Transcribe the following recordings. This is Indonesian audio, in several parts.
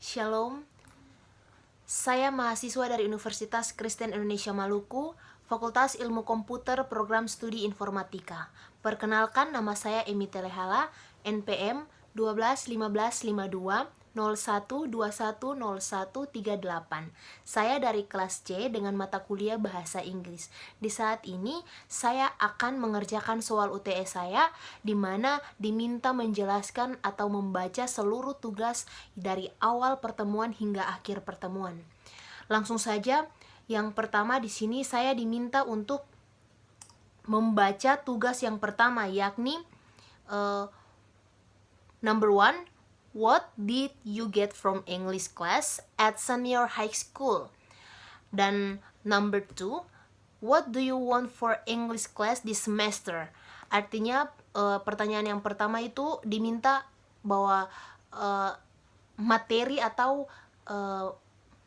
Shalom, saya mahasiswa dari Universitas Kristen Indonesia Maluku, Fakultas Ilmu Komputer Program Studi Informatika. Perkenalkan, nama saya Emi Telehala, NPM 12155201210138. Saya dari kelas C dengan mata kuliah Bahasa Inggris. Di saat ini, saya akan mengerjakan soal UTS saya, di mana diminta menjelaskan atau membaca seluruh tugas dari awal pertemuan hingga akhir pertemuan. Langsung saja, yang pertama di sini saya diminta untuk membaca tugas yang pertama, yakni number 1, what did you get from English class at senior high school? Dan number 2, what do you want for English class this semester? Artinya pertanyaan yang pertama itu diminta bahwa materi atau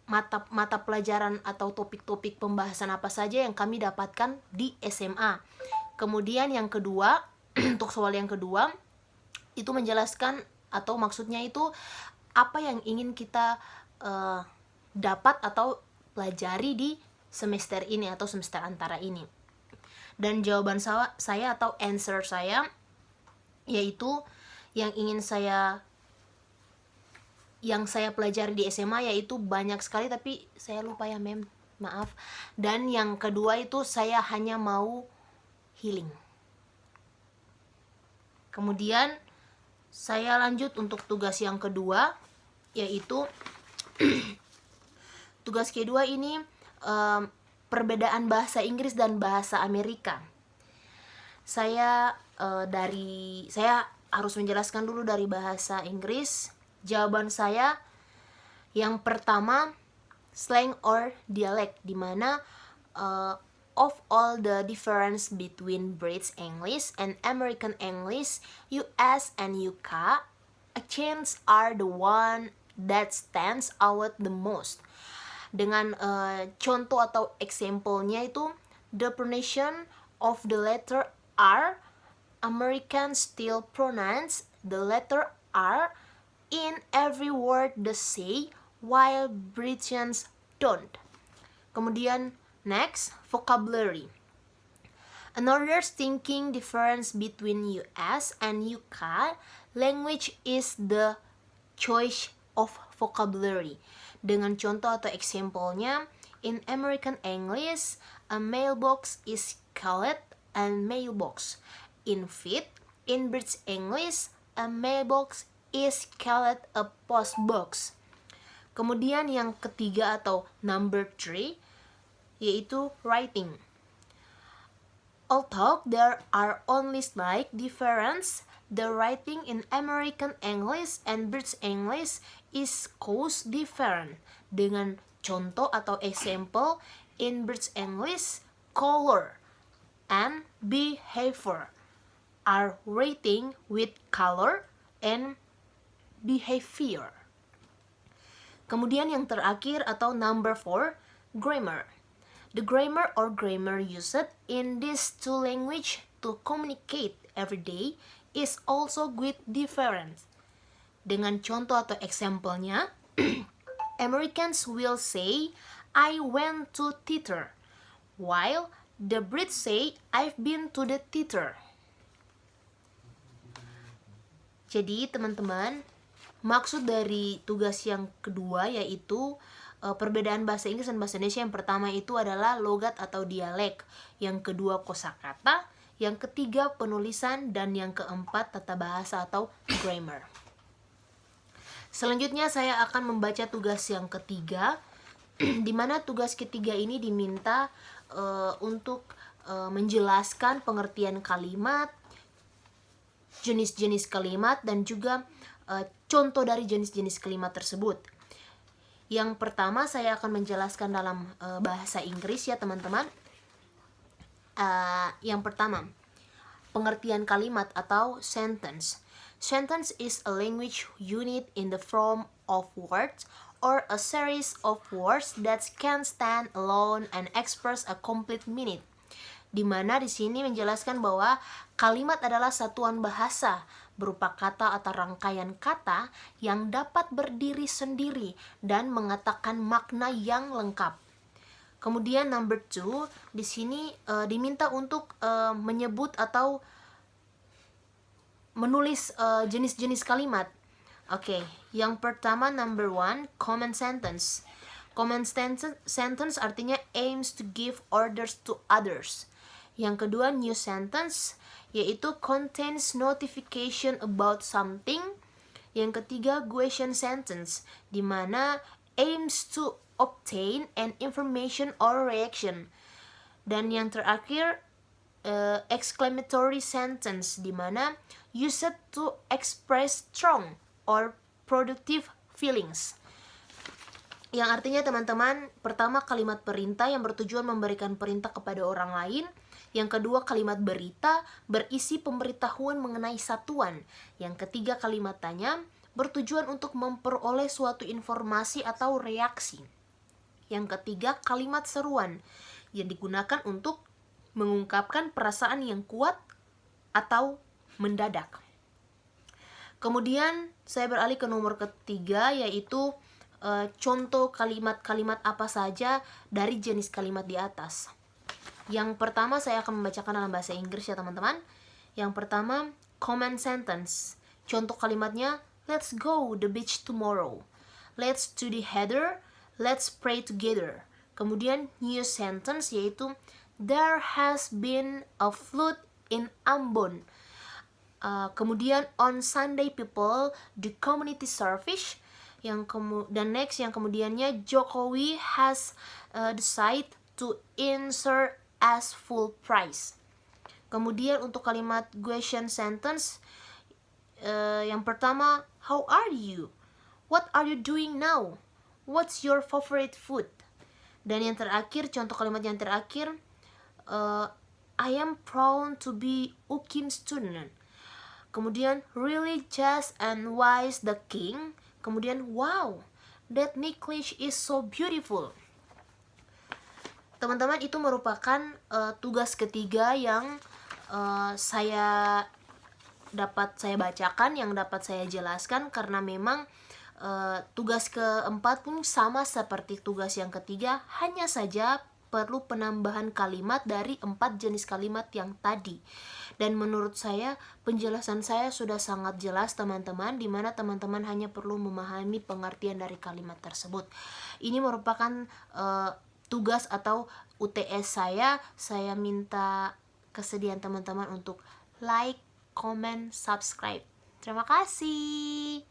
mata pelajaran atau topik-topik pembahasan apa saja yang kami dapatkan di SMA. Kemudian yang kedua, untuk soal yang kedua itu menjelaskan atau maksudnya itu apa yang ingin kita dapat atau pelajari di semester ini atau semester antara ini. Dan jawaban saya atau answer saya yaitu yang saya pelajari di SMA yaitu banyak sekali, tapi saya lupa ya maaf. Dan yang kedua itu saya hanya mau healing. Kemudian saya lanjut untuk tugas yang kedua, yaitu tugas kedua ini perbedaan bahasa Inggris dan bahasa Amerika. Saya harus menjelaskan dulu dari bahasa Inggris. Jawaban saya yang pertama, slang or dialect, di mana of all the difference between British English and American English, US and UK, accents are the one that stands out the most. Dengan contoh atau example-nya itu, the pronunciation of the letter R, Americans still pronounce the letter R in every word they say, while Britons don't. Kemudian next, vocabulary. Another distinct difference between US and UK language is the choice of vocabulary. Dengan contoh atau example-nya, in American English, a mailbox is called a mailbox. In British English, a mailbox is called a postbox. Kemudian yang ketiga atau number 3, yaitu writing. Although there are only slight difference, the writing in American English and British English is cause different. Dengan contoh atau example, in British English, color and behavior are written with color and behavior. Kemudian yang terakhir atau number 4, grammar. The grammar or grammar used in these two languages to communicate every day is also quite different. Dengan contoh atau example-nya, Americans will say, I went to theater, while the Brits say, I've been to the theater. Jadi teman-teman, maksud dari tugas yang kedua yaitu perbedaan bahasa Inggris dan bahasa Indonesia. Yang pertama itu adalah logat atau dialek, yang kedua kosakata, yang ketiga penulisan, dan yang keempat tata bahasa atau grammar. Selanjutnya saya akan membaca tugas yang ketiga, di mana tugas ketiga ini diminta untuk menjelaskan pengertian kalimat, jenis-jenis kalimat, dan juga contoh dari jenis-jenis kalimat tersebut. Yang pertama saya akan menjelaskan dalam bahasa Inggris ya teman-teman. Yang pertama, pengertian kalimat atau sentence. Sentence is a language unit in the form of words or a series of words that can stand alone and express a complete meaning. Di mana di sini menjelaskan bahwa kalimat adalah satuan bahasa, berupa kata atau rangkaian kata yang dapat berdiri sendiri dan mengatakan makna yang lengkap. Kemudian number 2, di sini diminta untuk menyebut atau menulis jenis-jenis kalimat. Oke, yang pertama number 1, command sentence. Command sentence artinya aims to give orders to others. Yang kedua new sentence, yaitu contains notification about something. Yang ketiga question sentence, di mana aims to obtain an information or reaction. Dan yang terakhir exclamatory sentence, di mana used to express strong or productive feelings. Yang artinya teman-teman, pertama kalimat perintah yang bertujuan memberikan perintah kepada orang lain. Yang kedua kalimat berita berisi pemberitahuan mengenai satuan. Yang ketiga kalimat tanya bertujuan untuk memperoleh suatu informasi atau reaksi. Yang ketiga kalimat seruan yang digunakan untuk mengungkapkan perasaan yang kuat atau mendadak. Kemudian saya beralih ke nomor ketiga, yaitu contoh kalimat-kalimat apa saja dari jenis kalimat di atas. Yang pertama saya akan membacakan dalam bahasa Inggris ya teman-teman. Yang pertama command sentence. Contoh kalimatnya, let's go the beach tomorrow. Let's to the heather. Let's pray together. Kemudian new sentence, yaitu there has been a flood in Ambon. Kemudian on Sunday people do community service. Dan next yang kemudiannya Jokowi has decided to insure as full price. Kemudian untuk kalimat question sentence, yang pertama how are you? What are you doing now? What's your favorite food? Dan yang terakhir, contoh kalimat yang terakhir, I am proud to be UKIM student. Kemudian really just and wise the king. Kemudian wow, that necklace is so beautiful. Teman-teman, itu merupakan tugas ketiga yang saya bacakan, yang dapat saya jelaskan, karena memang tugas keempat pun sama seperti tugas yang ketiga, hanya saja perlu penambahan kalimat dari 4 jenis kalimat yang tadi. Dan menurut saya penjelasan saya sudah sangat jelas teman-teman, di mana teman-teman hanya perlu memahami pengertian dari kalimat tersebut. Ini merupakan tugas atau UTS saya minta kesediaan teman-teman untuk like, comment, subscribe. Terima kasih.